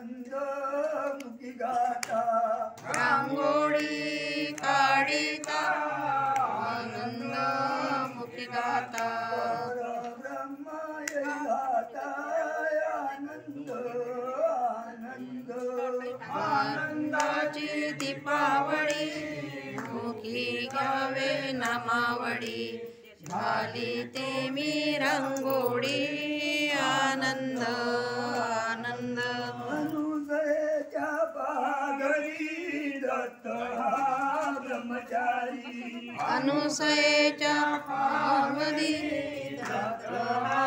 आनंद मुखी गाता रांगोळी काढिता आनंद मुखी गाता ब्रह्म गाता आनंद आनंद आनंदाची दीपावळी मुखी घ्यावे नामावळी झाली ते मी रंगोळी आनंद आनंद अनुदयाच्या पागरी दत्त हा ब्रह्मचारी अनुसयेच्या पावली दत्त हा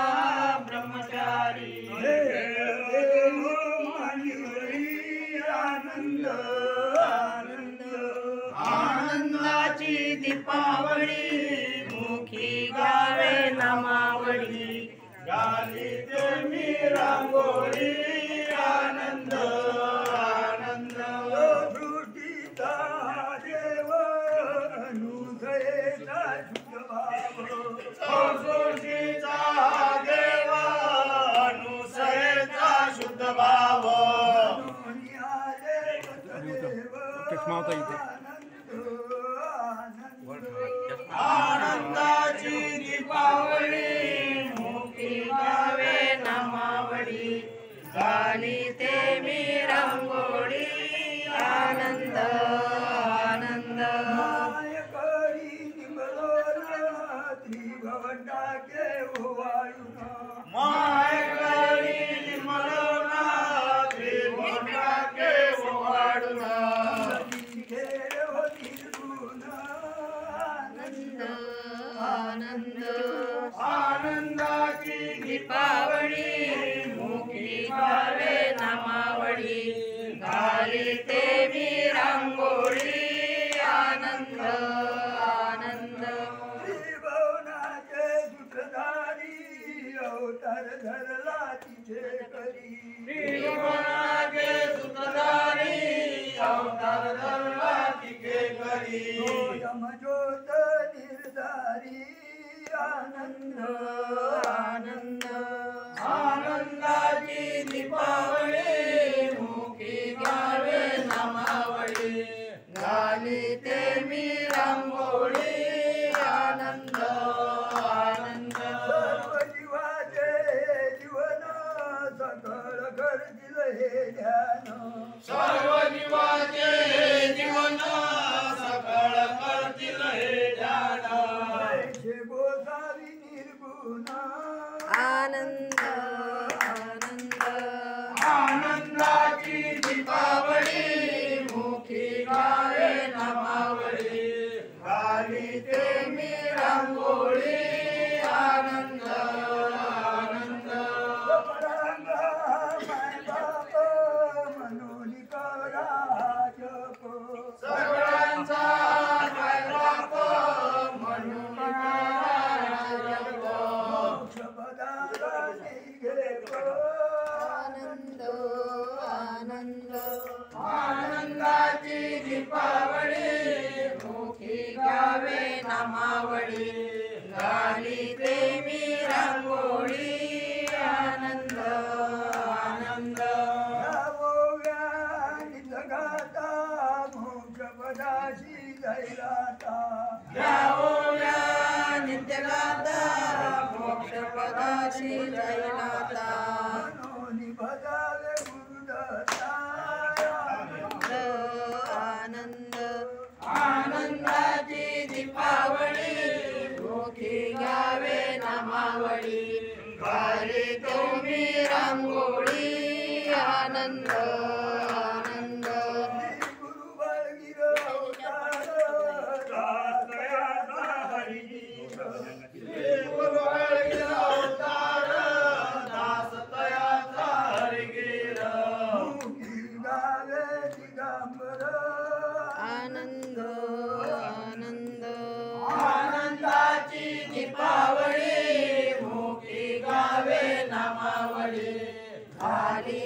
ब्रह्मचारी आनंद आनंद आनंदाची दीपावळी मुखी घ्यावे नामावळी गाली ते मी रांगोळी आनंद आनंद सृष्टीचा देव अनुदयेचा शुद्ध भाव सृष्टीचा देव अनुदयेचा शुद्ध भाव आनंदाची दीपावळी मुखी घ्यावे नामावळी झाली ते मी रंगोळी आनंद आनंद मायकरी निमलोन त्रिभवटाके ओवाळून मायकरी निमलोन त्रिभवटाके ओवाळून आनंद आनंदाची दीपावळी मुखी घ्यावे नामावळी झाली ते मी रंगोळी आनंद आनंद त्रिभुवनाचे सूत्रधारी अवतार धरला तिचे करी त्रिभुवनाचे सूत्रधारी अवतार धरला तिचे करी यमज्योत निर्धारी आनंद आनंद आनंदाची दीपावळी मुखी घ्यावे नामावळी झाली ते मी रंगोळी आनंद आनंद सर्व जीवाचे जीवन सकळ करतील हे ध्यान सर्व जीवाचे जीवन सकळ करतील हे ध्यान ऐशे गोसावी निर्गुण आनंद आनंद आनंदाची दीपावळी मुखी घ्यावे नामावळी झाली ते मी रंगोळी आनंद आनंद परांगा माय बाप मनोनी करा जप सगळ्यांचा मायबाप म्हणून मोक्षपदाला निघेप आनंद आनंद आनंदाची दीपावळी मुखी घ्यावे नामावळी झाली ते मी रंगोळी आनंद आनंद गावोव्यानी जगाता मोक्षपदाशी जायलाता गावोल्या नित्यगाता मोक्षपदाशी जैनाता मनोनी भजावे गुरुदत्ता आनंद आनंदाची दीपावळी मुखी घ्यावे नामावळी झाली तुम्ही रंगोळी आनंद आनंद गुरु बळगीर अवतार दासयाचा हरिगीर गुरु बळगीर अवतार दासयाचा हरिगीर मुखी गावे दिगंबर आनंद आनंद आनंदाची दीपावळी मुखी गावे नामावळी झाली